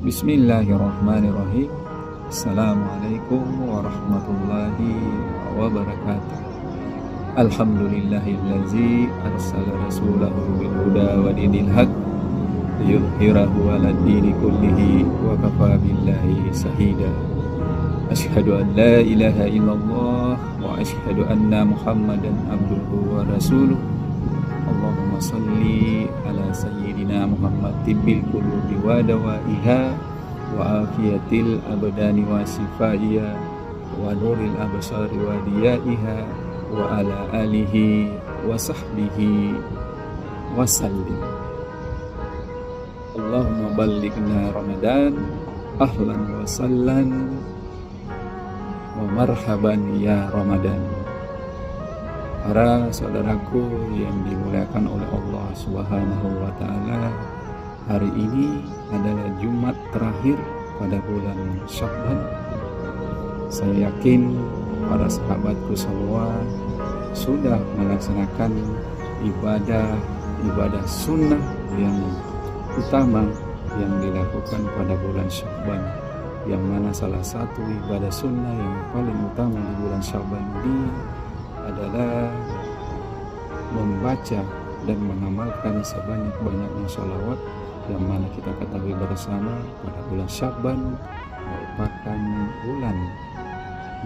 Bismillahirrahmanirrahim. Assalamualaikum warahmatullahi wabarakatuh. Alhamdulillahillazi arsala rasulahu bil huda wa dinil haq liyudhhirahu 'alad dini kullihi wa kafa billahi shahida. Asyhadu an la ilaha illallah wa asyhadu anna Muhammadan abduhu wa rasuluh. Allahumma salli ala sayyidina Muhammad tibbil qulubi wa dawaiha wa afiyatil abdani wa sifaiha wa nuril absari wa diyaiha wa ala alihi wa sahbihi wa sallim. Allahumma ballighna Ramadan ahlan wa sallan wa marhaban ya Ramadan. Para saudaraku yang dimuliakan oleh Allah Subhanahu wa taala, hari ini adalah Jumat terakhir pada bulan Sya'ban. Saya yakin para sahabatku semua sudah melaksanakan ibadah sunnah yang utama yang dilakukan pada bulan Sya'ban, yang mana salah satu ibadah sunnah yang paling utama di bulan Sya'ban ini adalah membaca dan mengamalkan sebanyak-banyaknya sholawat, yang mana kita ketahui bersama pada bulan Sya'ban merupakan bulan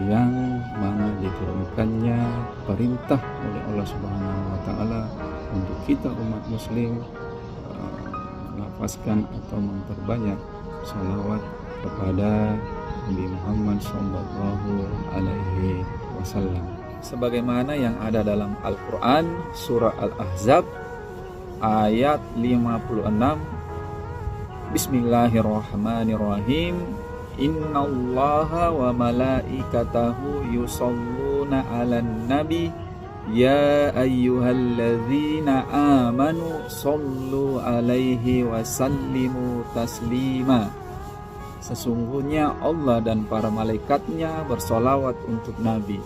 yang mana diturunkannya perintah oleh Allah Subhanahu wa taala untuk kita umat muslim melafazkan atau memperbanyak sholawat kepada Nabi Muhammad sallallahu alaihi wasallam, sebagaimana yang ada dalam Al-Quran surah Al-Ahzab ayat 56. Bismillahirrahmanirrahim. Innallaha wa malaikatahu yusholluna 'alan nabi ya ayyuhalladzina amanu shollu 'alaihi wa sallimu taslima. Sesungguhnya Allah dan para malaikatnya bersolawat untuk Nabi.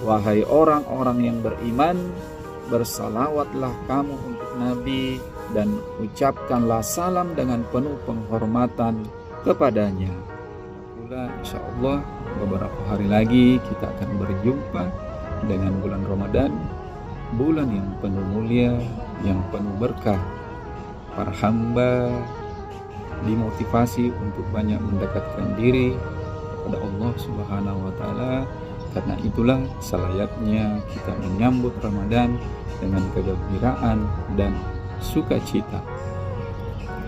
Wahai orang-orang yang beriman, bersalawatlah kamu untuk Nabi dan ucapkanlah salam dengan penuh penghormatan kepadanya. Pula insyaallah beberapa hari lagi kita akan berjumpa dengan bulan Ramadan, bulan yang penuh mulia, yang penuh berkah. Para hamba dimotivasi untuk banyak mendekatkan diri kepada Allah Subhanahu wa taala. Karena itulah selayaknya kita menyambut Ramadan dengan kegembiraan dan sukacita.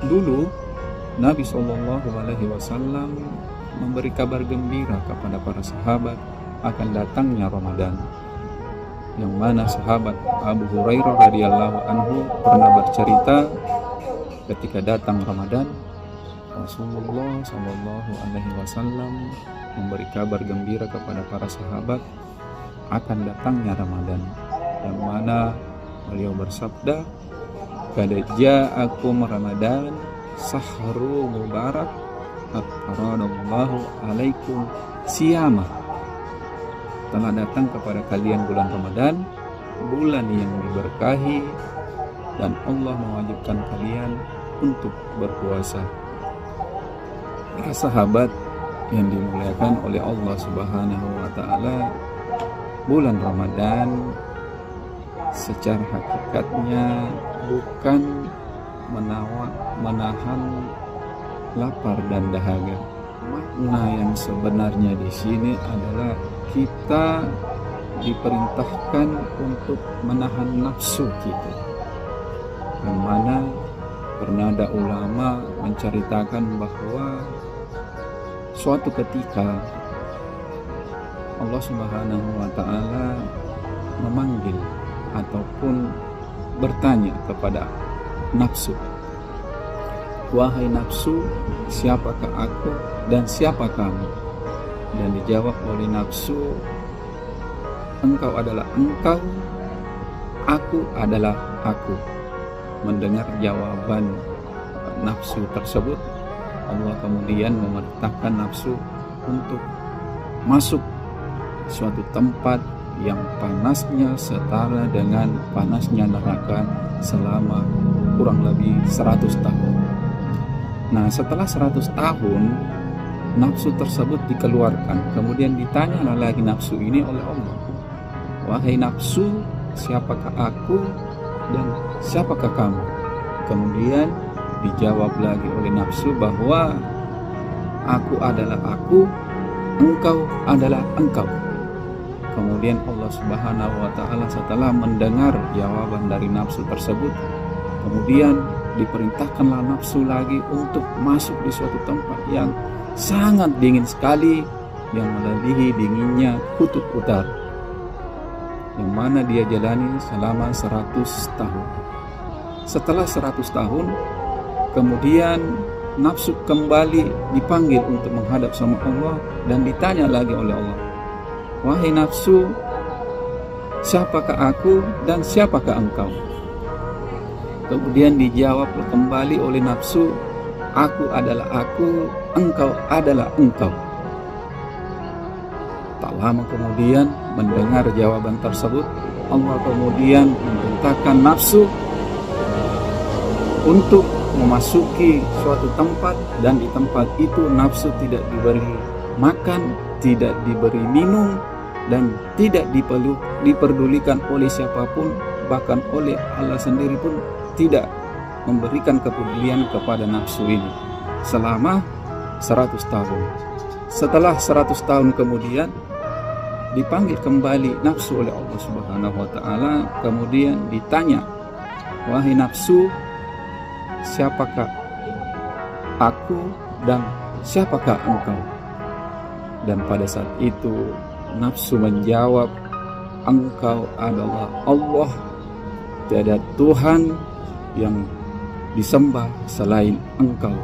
Dulu Nabi SAW memberi kabar gembira kepada para sahabat akan datangnya Ramadan, yang mana sahabat Abu Hurairah radhiyallahu anhu pernah bercerita ketika datang Ramadan, Rasulullah SAW memberi kabar gembira kepada para sahabat akan datangnya Ramadan, yang mana beliau bersabda, "Qad ja'akum Ramadan sahru mubarak faradallahu alaikum siyama." Telah datang kepada kalian bulan Ramadan, bulan yang diberkahi, dan Allah mewajibkan kalian untuk berpuasa. Para sahabat yang dimuliakan oleh Allah Subhanahu wa taala, bulan Ramadan secara hakikatnya bukan menahan lapar dan dahaga. Makna yang sebenarnya di sini adalah kita diperintahkan untuk menahan nafsu kita. Yang mana pernah ada ulama menceritakan bahwa suatu ketika Allah Subhanahu wa taala memanggil ataupun bertanya kepada nafsu, "Wahai nafsu, siapakah aku dan siapa kamu?" Dan dijawab oleh nafsu, "Engkau adalah engkau, aku adalah aku." Mendengar jawaban nafsu tersebut, Allah kemudian memerintahkan nafsu untuk masuk suatu tempat yang panasnya setara dengan panasnya neraka selama kurang lebih 100 tahun. Nah, setelah 100 tahun nafsu tersebut dikeluarkan, kemudian ditanyalah lagi nafsu ini oleh Allah, wahai nafsu, siapakah aku dan siapakah kamu? Kemudian dijawab lagi oleh nafsu bahwa aku adalah aku, engkau adalah engkau. Kemudian Allah Subhanahu wa ta'ala setelah mendengar jawaban dari nafsu tersebut, kemudian diperintahkanlah nafsu lagi untuk masuk di suatu tempat yang sangat dingin sekali, yang melebihi dinginnya kutub utara, yang mana dia jalani selama 100 tahun. Setelah 100 tahun, kemudian nafsu kembali dipanggil untuk menghadap sama Allah dan ditanya lagi oleh Allah, wahai nafsu, siapakah aku dan siapakah engkau? Kemudian dijawab kembali oleh nafsu, aku adalah aku, engkau adalah engkau. Tak lama kemudian mendengar jawaban tersebut, Allah kemudian memerintahkan nafsu untuk memasuki suatu tempat, dan di tempat itu nafsu tidak diberi makan, tidak diberi minum, dan tidak diperdulikan oleh siapapun, bahkan oleh Allah sendiri pun tidak memberikan kepedulian kepada nafsu ini selama 100 tahun. Setelah 100 tahun kemudian dipanggil kembali nafsu oleh Allah Subhanahu wa ta'ala, kemudian ditanya, wahai nafsu, siapakah aku dan siapakah engkau? Dan pada saat itu nafsu menjawab, engkau adalah Allah, tiada Tuhan yang disembah selain engkau,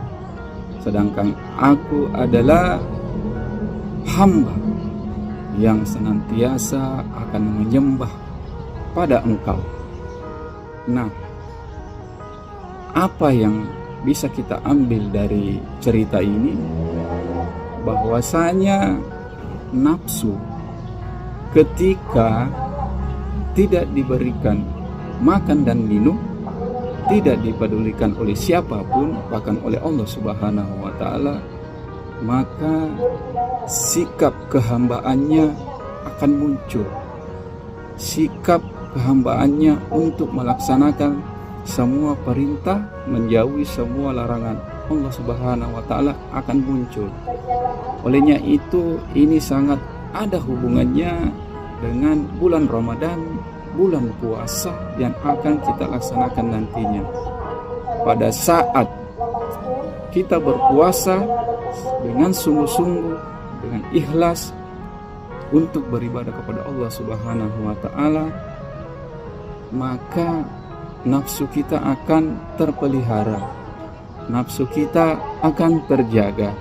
sedangkan aku adalah hamba yang senantiasa akan menyembah pada engkau. Nah, apa yang bisa kita ambil dari cerita ini? Bahwasanya nafsu ketika tidak diberikan makan dan minum, tidak dipedulikan oleh siapapun, bahkan oleh Allah Subhanahu wa ta'ala, maka sikap kehambaannya akan muncul. Sikap kehambaannya untuk melaksanakan semua perintah, menjauhi semua larangan Allah Subhanahu wa ta'ala akan muncul. Olehnya itu, ini sangat ada hubungannya dengan bulan Ramadan, bulan puasa yang akan kita laksanakan nantinya. Pada saat kita berpuasa dengan sungguh-sungguh, dengan ikhlas untuk beribadah kepada Allah Subhanahu wa ta'ala, maka nafsu kita akan terpelihara, nafsu kita akan terjaga,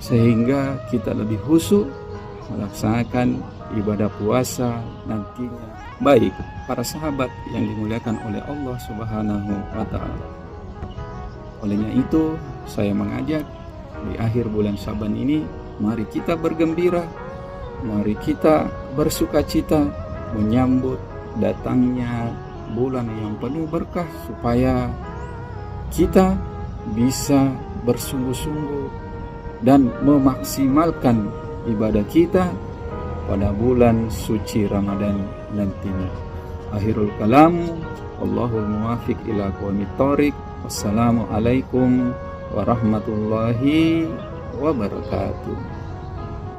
sehingga kita lebih khusyuk melaksanakan ibadah puasa nantinya. Baik, para sahabat yang dimuliakan oleh Allah Subhanahu wa ta'ala, olehnya itu saya mengajak di akhir bulan Syaban ini, mari kita bergembira, mari kita bersukacita menyambut datangnya bulan yang penuh berkah, supaya kita bisa bersungguh-sungguh dan memaksimalkan ibadah kita pada bulan suci Ramadan nantinya. Akhirul kalam, Allahul muwafiq ila aqwamit thoriq. Wassalamualaikum warahmatullahi wabarakatuh.